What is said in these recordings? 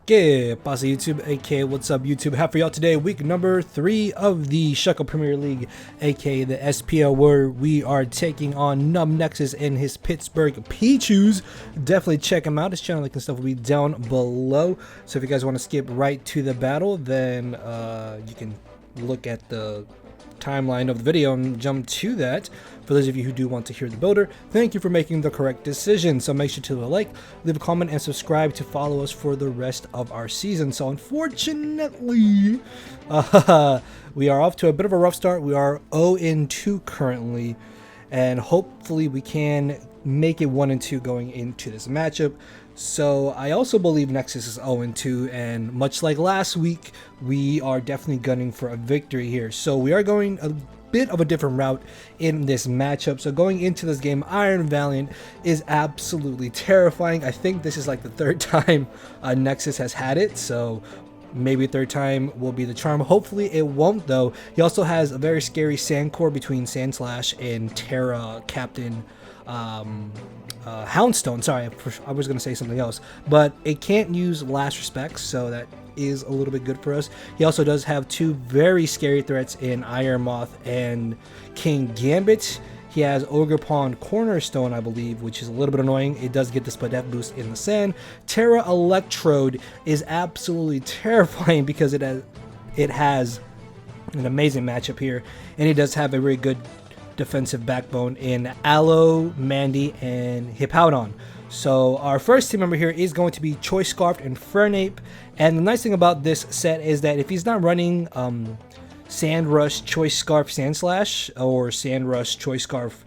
¿Qué pasa, YouTube? aka what's up, YouTube? Have for y'all today week number 3 of the Shuckle Premier League, aka the SPL, where we are taking on Nexus and his Pittsburgh Pichus. Definitely check him out. His channel link and stuff will be down below. So if you guys want to skip right to the battle, then you can look at the timeline of the video and jump to that. For those of you who do want to hear the builder, thank you for making the correct decision. So make sure to like, leave a comment, and subscribe to follow us for the rest of our season. So unfortunately, we are off to a bit of a rough start. We are 0-2 currently, and hopefully we can make it 1-2 going into this matchup. So I also believe Nexus is 0-2, and much like last week, we are definitely gunning for a victory here. So we are going a bit of a different route in this matchup. So going into this game, Iron Valiant is absolutely terrifying. I think this is like the third time Nexus has had it, so maybe third time will be the charm. Hopefully it won't, though. He also has a very scary sand core between Sandslash and Terra Captain Houndstone. Sorry, I was going to say something else, but it can't use Last Respects, so that is a little bit good for us. He also does have two very scary threats in Iron Moth and King Gambit. He has Ogre Pawn Cornerstone, I believe, which is a little bit annoying. It does get the Spadef boost in the sand. Terra Electrode is absolutely terrifying because it has an amazing matchup here, and he does have a very good defensive backbone in Aloe, Mandy, and Hippowdon. So our first team member here is going to be Choice Scarf and Fernape. And the nice thing about this set is that if he's not running Sand Rush, Choice Scarf, Sandslash, or Sand Rush, Choice Scarf,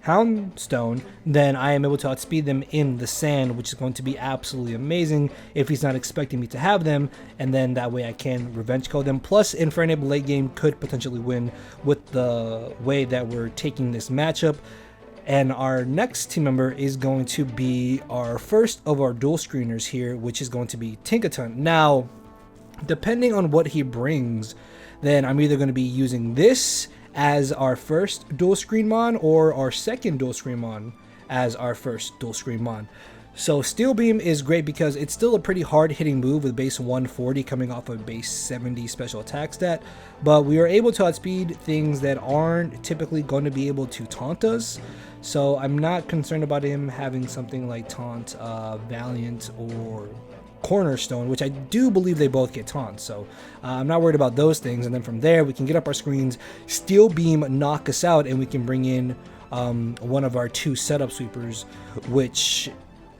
Houndstone, then I am able to outspeed them in the sand, which is going to be absolutely amazing if he's not expecting me to have them, and then that way I can revenge code them. Plus, Fernape late game could potentially win with the way that we're taking this matchup. And our next team member is going to be our first of our dual screeners here, which is going to be Tinkaton. Now, depending on what he brings, then I'm either going to be using this as our first dual screen mon or our second dual screen mon as our first dual screen mon. So Steel Beam is great because it's still a pretty hard hitting move with base 140 coming off of base 70 special attack stat, but we are able to outspeed things that aren't typically going to be able to taunt us. So I'm not concerned about him having something like Taunt, Valiant, or Cornerstone, which I do believe they both get taunt, so I'm not worried about those things. And then from there we can get up our screens, Steel Beam knock us out, and we can bring in one of our two setup sweepers, which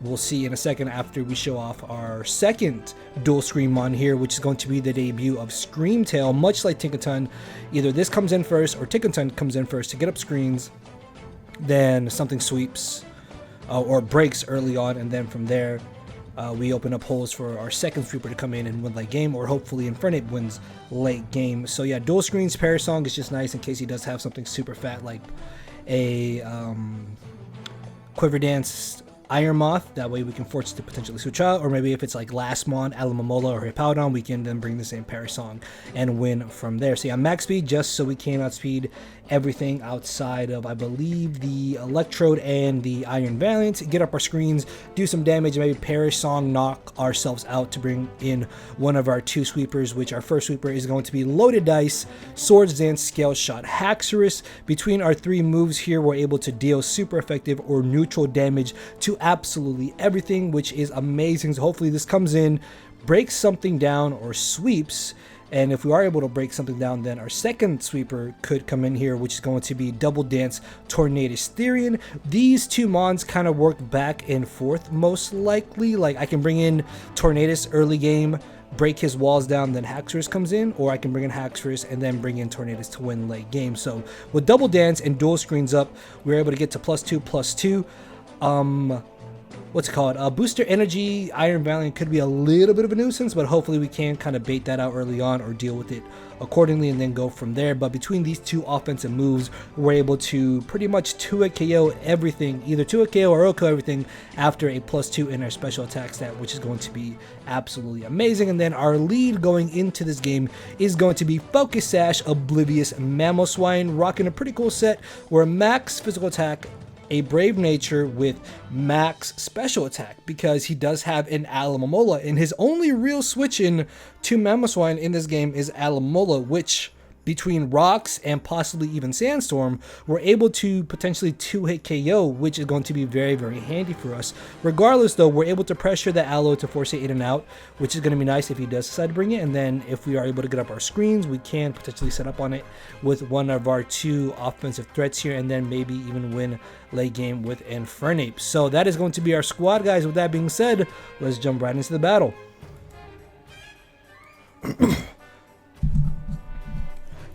we'll see in a second after we show off our second dual screen mon here, which is going to be the debut of Screamtail. Much like Tinkaton, either this comes in first or Tinkaton comes in first to get up screens, then something sweeps or breaks early on, and then from there we open up holes for our second sweeper to come in and win late game, or hopefully Fernape wins late game. So yeah, dual screens Parasong is just nice in case he does have something super fat like a Quiver Dance Iron Moth. That way we can force it to potentially switch out, or maybe if it's like Lastmon, Alamamola, or Hippowdon, we can then bring the same Parasong and win from there. So yeah, max speed just so we can outspeed everything outside of, I believe, the Electrode and the Iron Valiant. Get up our screens, do some damage, and maybe Parasong knock ourselves out to bring in one of our two sweepers, which our first sweeper is going to be Loaded Dice, Swords Dance, Scale Shot, Haxorus. Between our three moves here, we're able to deal super effective or neutral damage to absolutely everything, which is amazing. So hopefully this comes in, breaks something down, or sweeps. And if we are able to break something down, then our second sweeper could come in here, which is going to be Double Dance, Tornadus Therian. These two mons kind of work back and forth most likely. Like I can bring in Tornadus early game, break his walls down, then Haxorus comes in, or I can bring in Haxorus and then bring in Tornadus to win late game. So with Double Dance and dual screens up, we're able to get to +2/+2. What's it called? Booster Energy Iron Valiant could be a little bit of a nuisance, but hopefully we can kind of bait that out early on or deal with it accordingly and then go from there. But between these two offensive moves, we're able to pretty much 2-hit KO everything, either 2-hit KO or OKO everything after a +2 in our special attack stat, which is going to be absolutely amazing. And then our lead going into this game is going to be Focus Sash Oblivious Mamoswine, rocking a pretty cool set where max physical attack a Brave Nature with max special attack, because he does have an Alomomola, and his only real switch in to Mamoswine in this game is Alomomola, which between Rocks and possibly even Sandstorm, we're able to potentially 2-hit KO, which is going to be very, very handy for us. Regardless, though, we're able to pressure the Aloe to force it in and out, which is going to be nice if he does decide to bring it. And then if we are able to get up our screens, we can potentially set up on it with one of our 2 offensive threats here, and then maybe even win late game with Infernape. So that is going to be our squad, guys. With that being said, let's jump right into the battle.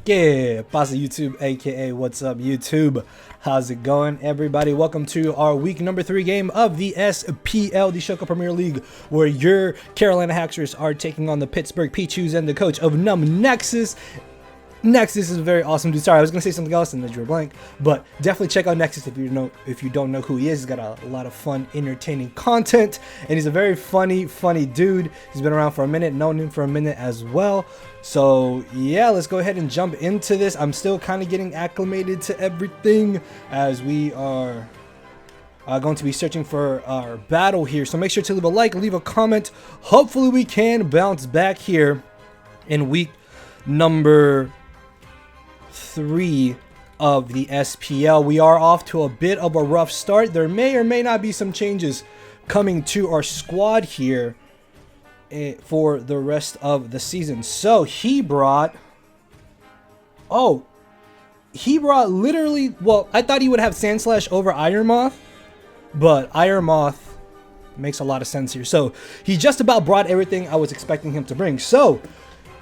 Yeah, pasa YouTube, aka what's up YouTube? How's it going, everybody? Welcome to our week number 3 game of the SPL, the Shoko Premier League, where your Carolina Hackers are taking on the Pittsburgh Pichus and the coach of Nexus. Nexus is a very awesome dude. Sorry, I was gonna say something else and then drew a blank, but definitely check out Nexus if you don't know who he is. He's got a lot of fun, entertaining content, and he's a very funny dude. He's been around for a minute, known him for a minute as well. So yeah, let's go ahead and jump into this. I'm still kind of getting acclimated to everything as we are going to be searching for our battle here. So make sure to leave a like, leave a comment. Hopefully we can bounce back here in week number 3 of the SPL. We are off to a bit of a rough start. There may or may not be some changes coming to our squad here for the rest of the season. So he brought literally, well, I thought he would have Sandslash over Iron Moth, but Iron Moth makes a lot of sense here. So he just about brought everything I was expecting him to bring. So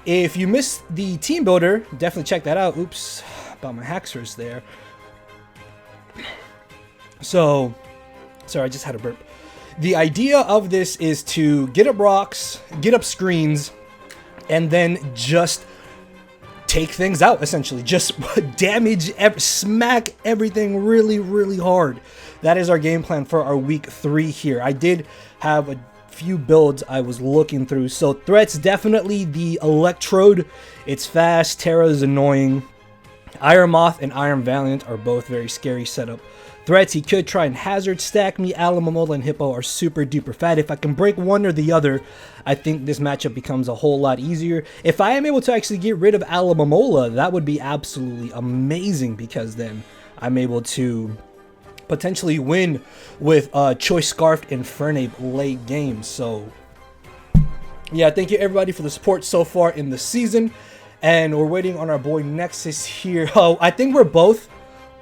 if you missed the team builder, definitely check that out. Oops, about my Haxers there. So, sorry, I just had a burp. The idea of this is to get up rocks, get up screens, and then just take things out, essentially. Just damage, smack everything really, really hard. That is our game plan for our week 3 here. I did have a few builds I was looking through. So threats, definitely the Electrode. It's fast. Terra is annoying. Iron Moth and Iron Valiant are both very scary setup. Threats, he could try and hazard stack me. Alomomola and Hippo are super duper fat. If I can break one or the other, I think this matchup becomes a whole lot easier. If I am able to actually get rid of Alomomola, that would be absolutely amazing, because then I'm able to potentially win with Choice Scarfed Infernape late game. So yeah, thank you everybody for the support so far in the season, and we're waiting on our boy Nexus here. Oh, I think we're both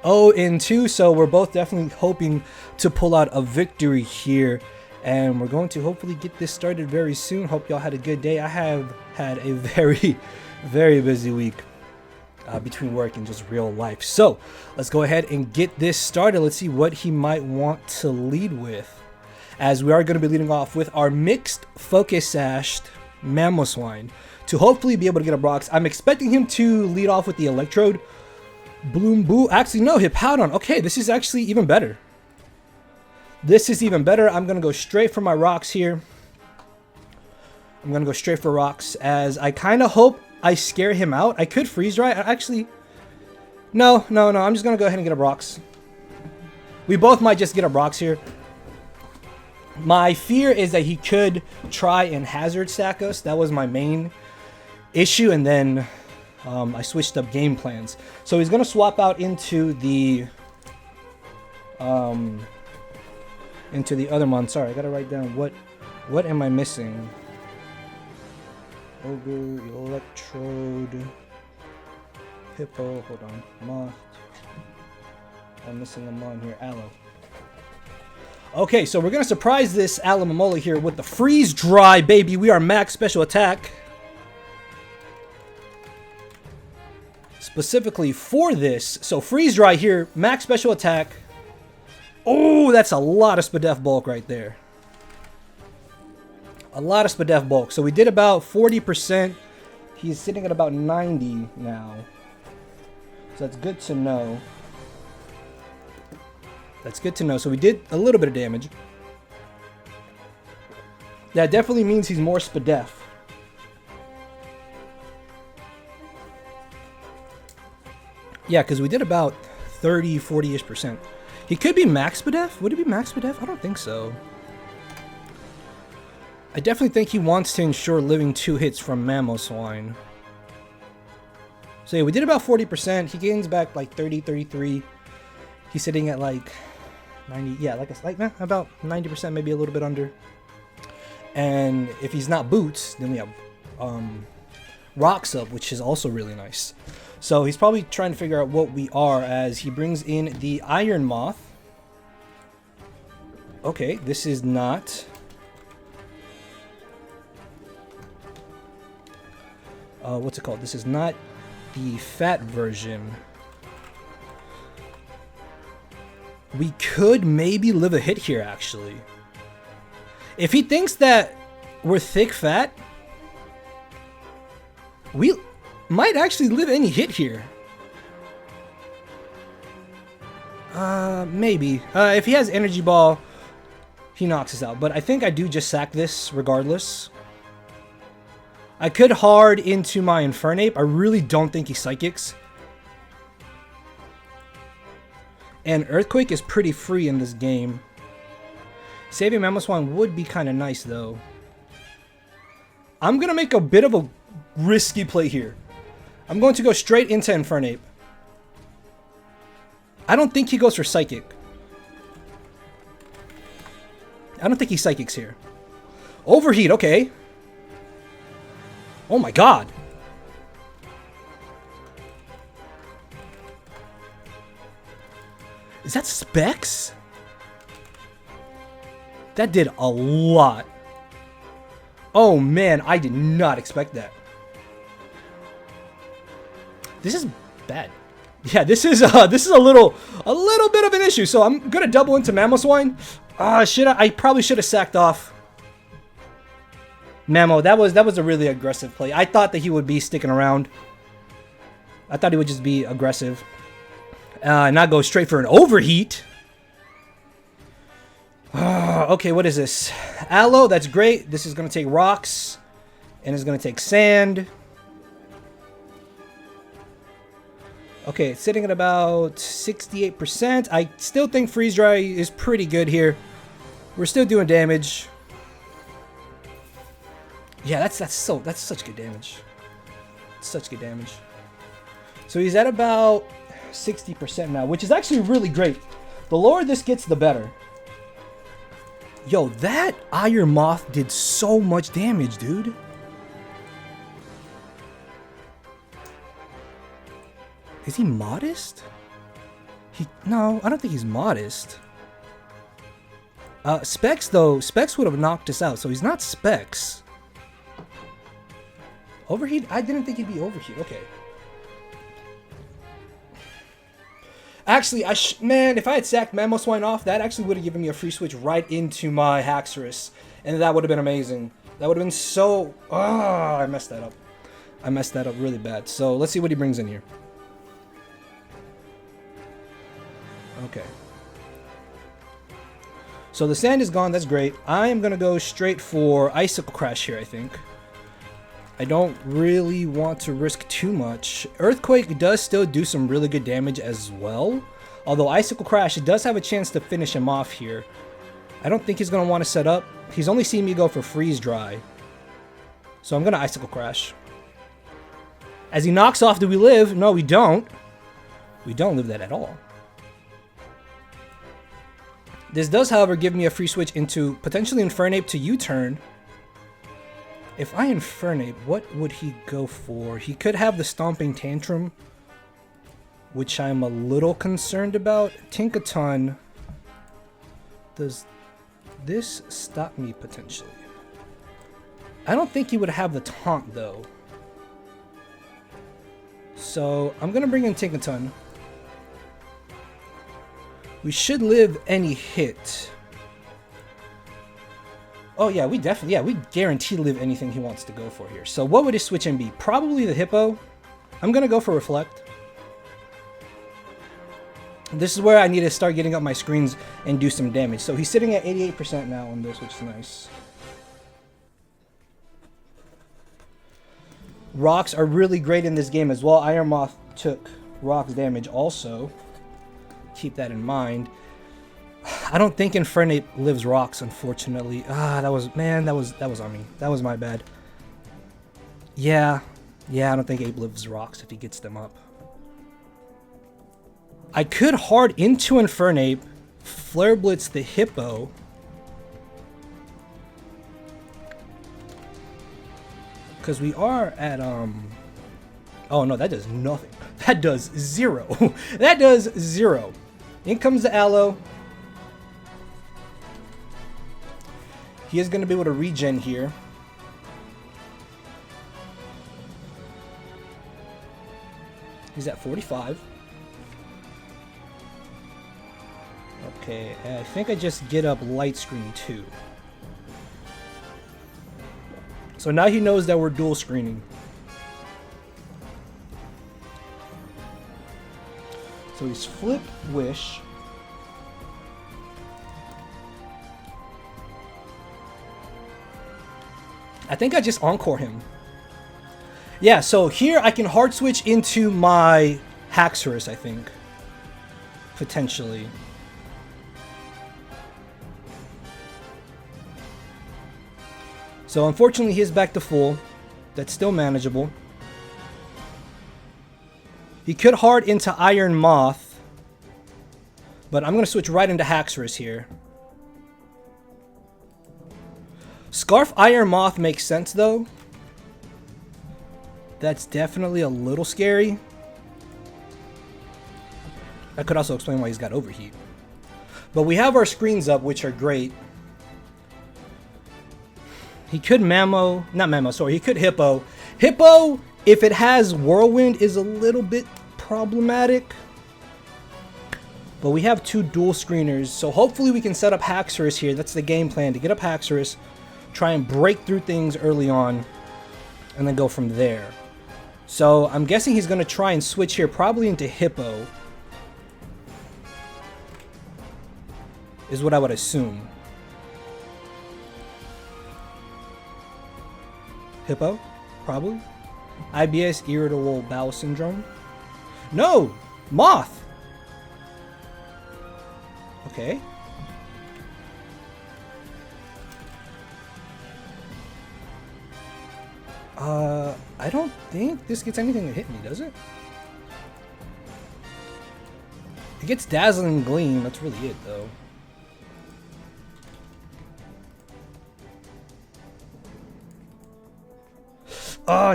0-2, so we're both definitely hoping to pull out a victory here, and we're going to hopefully get this started very soon. Hope y'all had a good day. I have had a very, very busy week between work and just real life. So let's go ahead and get this started. Let's see what he might want to lead with, as we are going to be leading off with our mixed Focus Sashed Mamoswine to hopefully be able to get a Brox. I'm expecting him to lead off with the Electrode. Bloom Boo. Actually, no, Hippowdon. Okay, this is actually even better. This is even better. I'm going to go straight for my rocks here. I'm going to go straight for rocks, as I kind of hope I scare him out. I could freeze dry. Actually, no. I'm just going to go ahead and get a rocks. We both might just get a rocks here. My fear is that he could try and hazard stack us. That was my main issue, and then I switched up game plans. So he's going to swap out into the other mon. Sorry, I got to write down what am I missing? Ogre, Electrode, Hippo, hold on, Moth. I'm missing a mon here, Aloe. Okay, so we're going to surprise this Alomomola here with the Freeze Dry, baby. We are max special attack. Specifically for this. So Freeze Dry here, max special attack. Oh, that's a lot of SPDF bulk right there. A lot of SPDF bulk. So we did about 40%. He's sitting at about 90 now. So that's good to know. That's good to know. So we did a little bit of damage. That definitely means he's more SPDF. Yeah, because we did about 30, 40-ish%. He could be max Bedef. Would it be max Bedef? I don't think so. I definitely think he wants to ensure living 2 hits from Mamoswine. So yeah, we did about 40%. He gains back like 30, 33. He's sitting at like 90. Yeah, like about 90%, maybe a little bit under. And if he's not boots, then we have rocks up, which is also really nice. So he's probably trying to figure out what we are as he brings in the Iron Moth. Okay, this is not... what's it called? This is not the fat version. We could maybe live a hit here, actually. If he thinks that we're thick fat, we might actually live any hit here. Maybe. If he has Energy Ball, he knocks us out. But I think I do just sack this regardless. I could hard into my Infernape. I really don't think he Psychics. And Earthquake is pretty free in this game. Saving Mamoswine would be kind of nice, though. I'm going to make a bit of a risky play here. I'm going to go straight into Infernape. I don't think he goes for Psychic. I don't think he Psychics here. Overheat, okay. Oh my god. Is that Specs? That did a lot. Oh man, I did not expect that. This is bad. Yeah, this is a little bit of an issue. So I'm gonna double into Mamoswine. I probably should have sacked off Mamo. That was a really aggressive play. I thought that he would be sticking around. I thought he would just be aggressive. Not go straight for an overheat. Okay, what is this? Aloe, that's great. This is going to take rocks. And it's going to take sand. Okay, it's sitting at about 68%. I still think Freeze Dry is pretty good here. We're still doing damage. Yeah, that's such good damage. Such good damage. So he's at about 60% now, which is actually really great. The lower this gets, the better. Yo, that Iron Moth did so much damage, dude. Is he modest? No, I don't think he's modest. Specs, though. Specs would have knocked us out, so he's not Specs. Overheat? I didn't think he'd be Overheat. Okay. Actually, man, if I had sacked Mamoswine off, that actually would have given me a free switch right into my Haxorus. And that would have been amazing. That would have been so... I messed that up. I messed that up really bad. So, let's see what he brings in here. Okay. So, the sand is gone. That's great. I am going to go straight for Icicle Crash here, I think. I don't really want to risk too much. Earthquake does still do some really good damage as well. Although Icicle Crash, it does have a chance to finish him off here. I don't think he's going to want to set up. He's only seen me go for Freeze Dry. So I'm going to Icicle Crash. As he knocks off, do we live? No, we don't. We don't live that at all. This does, however, give me a free switch into potentially Infernape to U-turn. If I Infernape, what would he go for? He could have the Stomping Tantrum, which I'm a little concerned about. Tinkaton. Does this stop me potentially? I don't think he would have the Taunt, though. So I'm going to bring in Tinkaton. We should live any hit. Oh yeah, we definitely, yeah, we guarantee to live anything he wants to go for here. So what would his switch in be? Probably the Hippo. I'm going to go for Reflect. This is where I need to start getting up my screens and do some damage. So he's sitting at 88% now on this, which is nice. Rocks are really great in this game as well. Iron Moth took rocks damage also. Keep that in mind. I don't think Infernape lives rocks, unfortunately. That was on me. That was my bad. Yeah, I don't think Ape lives rocks if he gets them up. I could hard into Infernape, Flare Blitz the Hippo. Because we are at, oh no, that does nothing. That does 0. That does 0. In comes the Aloe. He is going to be able to regen here. He's at 45. Okay, I think I just get up Light Screen too. So now he knows that we're dual screening. So he's Flip Wish. I think I just Encore him. Yeah, so here I can hard switch into my Haxorus, I think. Potentially. So unfortunately he is back to full. That's still manageable. He could hard into Iron Moth. But I'm going to switch right into Haxorus here. Scarf Iron Moth makes sense though. That's definitely a little scary. That could also explain why he's got Overheat. But we have our screens up, which are great. He could he could Hippo. Hippo, if it has Whirlwind, is a little bit problematic. But we have 2 dual screeners, so hopefully we can set up Haxorus here. That's the game plan, to get up Haxorus, try and break through things early on, and then go from there. So I'm guessing he's going to try and switch here, probably into Hippo. Is what I would assume. Hippo? Probably. IBS, Irritable Bowel Syndrome. No! Moth! Okay. I don't think this gets anything to hit me, does it? It gets Dazzling Gleam, that's really it, though.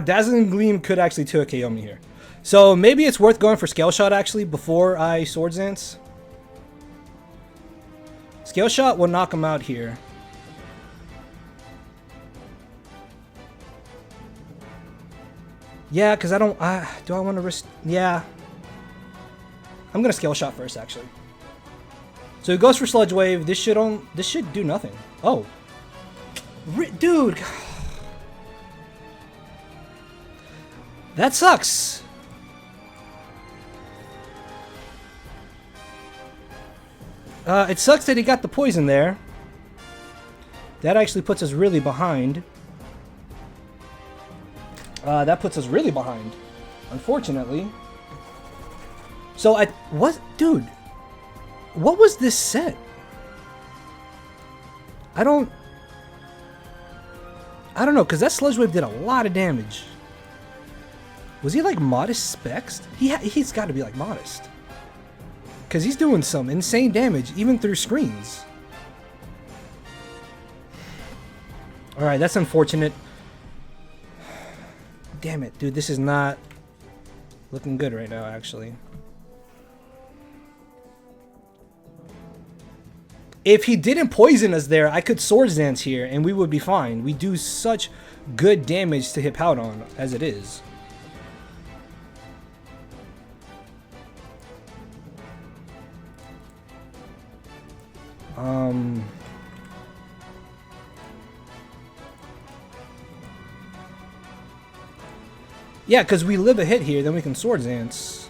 Dazzling Gleam could actually 2-KO me here. So maybe it's worth going for Scale Shot, actually, before I Swords Dance. Scale Shot will knock him out here. Yeah, because I don't... do I want to risk... Yeah. I'm going to Scale Shot first, actually. So he goes for Sludge Wave. This should do nothing. Oh. Dude. That sucks. It sucks that he got the poison there. That actually puts us really behind. Unfortunately. So dude, what was this set? I don't know, because that Sludge Wave did a lot of damage. Was he like Modest Specs? He's got to be like Modest. Because he's doing some insane damage, even through screens. Alright, that's unfortunate. Damn it, dude, this is not looking good right now, actually. If he didn't poison us there, I could Swords Dance here, and we would be fine. We do such good damage to Hippowdon as it is. Yeah, because we live a hit here, then we can Swords Dance.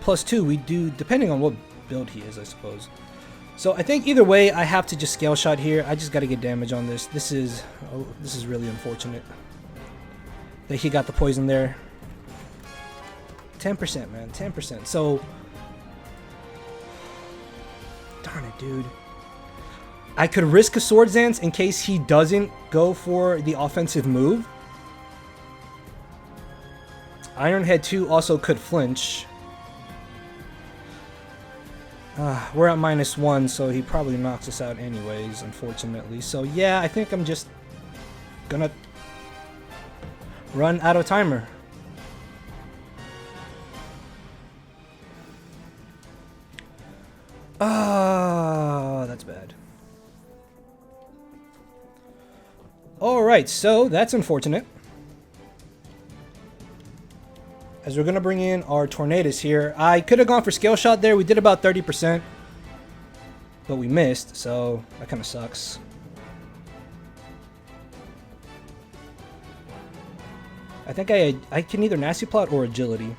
+2, we do, depending on what build he is, I suppose. So I think either way, I have to just Scale Shot here. I just got to get damage on this. This is really unfortunate that he got the poison there. 10%, man, 10%. So Darn it, dude. I could risk a Swords Dance in case he doesn't go for the offensive move. Iron Head 2 also could flinch. We're at -1, so he probably knocks us out anyways, unfortunately. So yeah, I think I'm just gonna run out of timer. Oh, that's bad. Alright, so that's unfortunate. As we're going to bring in our Tornadus here. I could have gone for Scale Shot there. We did about 30%. But we missed, so that kind of sucks. I think I can either Nasty Plot or Agility.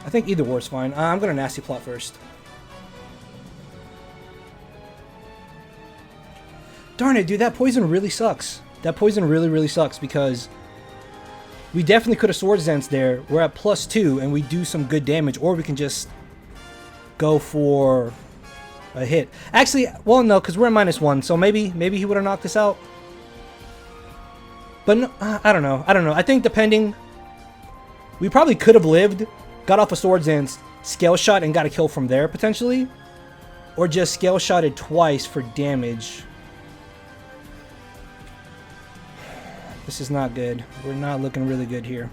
I think either or is fine. I'm going to Nasty Plot first. Darn it, dude. That poison really sucks. That poison really, really sucks because we definitely could have Swords Dance there. We're at +2 and we do some good damage, or we can just go for a hit. Actually, well, no, because we're at -1, so maybe he would have knocked us out. But no, I don't know. I think depending, we probably could have lived, got off a Swords Dance, Scale Shot, and got a kill from there potentially, or just Scale Shotted twice for damage. This is not good. We're not looking really good here.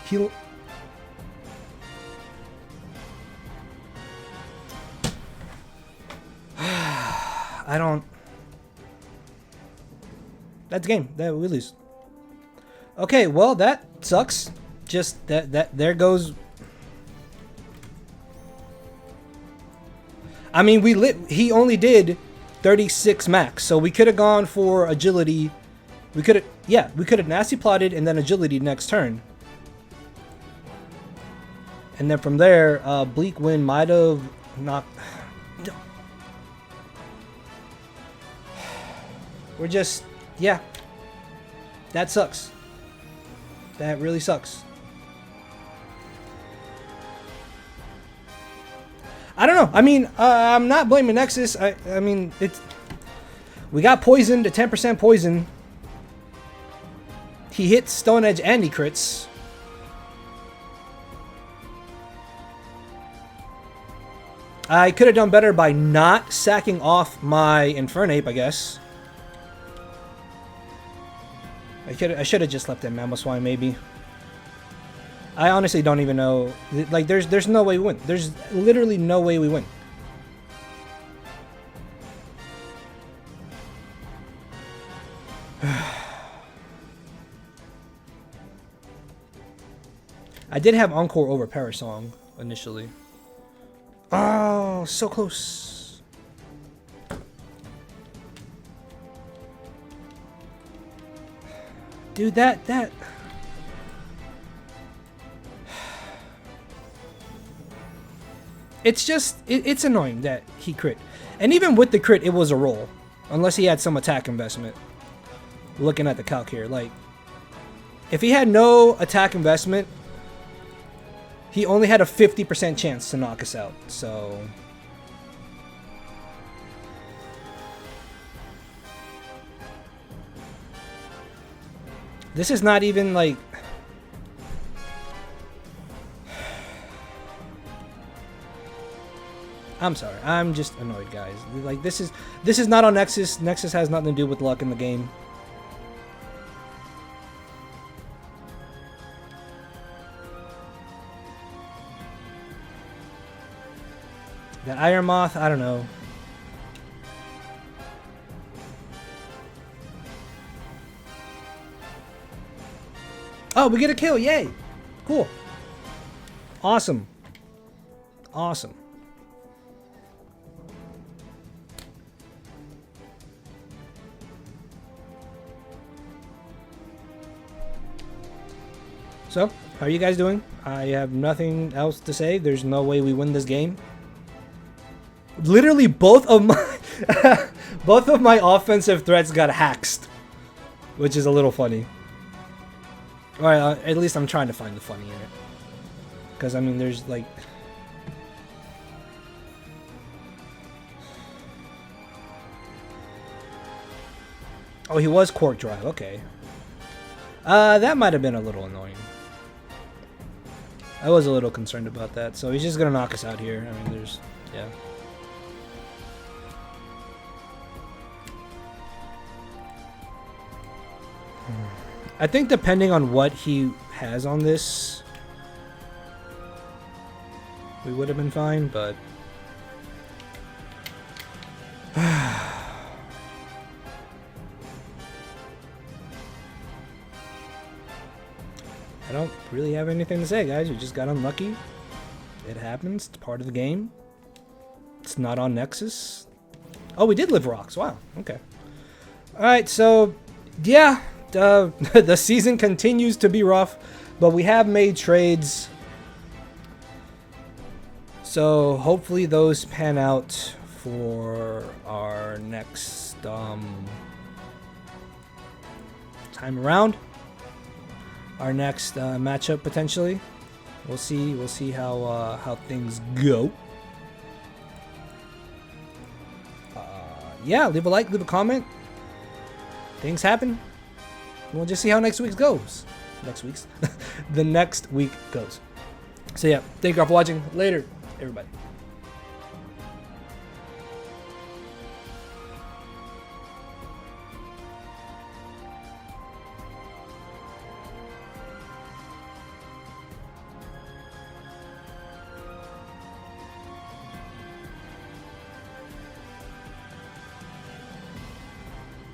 Heal. I don't. That's game. That we lose. Okay, well that sucks. Just that there goes. I mean, he only did 36 max, so we could have gone for Agility. We could have Nasty Plotted and then Agility next turn. And then from there, Bleak Wind might have knocked. We're just, yeah. That sucks. That really sucks. I don't know. I mean, I'm not blaming Nexus. I mean, we got poisoned, a 10% poison. He hits Stone Edge and he crits. I could have done better by not sacking off my Infernape, I guess. I should have just left that Mamoswine, maybe. I honestly don't even know. Like, there's no way we win. There's literally no way we win. I did have Encore over Parasong initially. Oh, so close. Dude, that... It's just... It's annoying that he crit. And even with the crit, it was a roll. Unless he had some attack investment. Looking at the calc here. Like, if he had no attack investment, he only had a 50% chance to knock us out. So... This is not even like... I'm sorry. I'm just annoyed, guys. Like, this is not on Nexus. Nexus has nothing to do with luck in the game. That Iron Moth, I don't know. Oh, we get a kill. Yay. Cool. Awesome. Awesome. So, how are you guys doing? I have nothing else to say. There's no way we win this game. Literally both of my offensive threats got hacked, which is a little funny. Alright, at least I'm trying to find the funny in it. Because, I mean, there's, like... Oh, he was Quark Drive. Okay. That might have been a little annoying. I was a little concerned about that. So he's just gonna knock us out here. I mean, there's... yeah. I think depending on what he has on this, we would have been fine, but... I don't really have anything to say, guys. We just got unlucky. It happens. It's part of the game. It's not on Nexus. Oh, we did live rocks. Wow. Okay. Alright, so... yeah. The season continues to be rough, but we have made trades. So hopefully those pan out for our next time around. Our next matchup potentially. We'll see. We'll see how things go. Yeah, leave a like, leave a comment. Things happen. We'll just see how next week goes. The next week goes. So yeah, thank you all for watching. Later, everybody.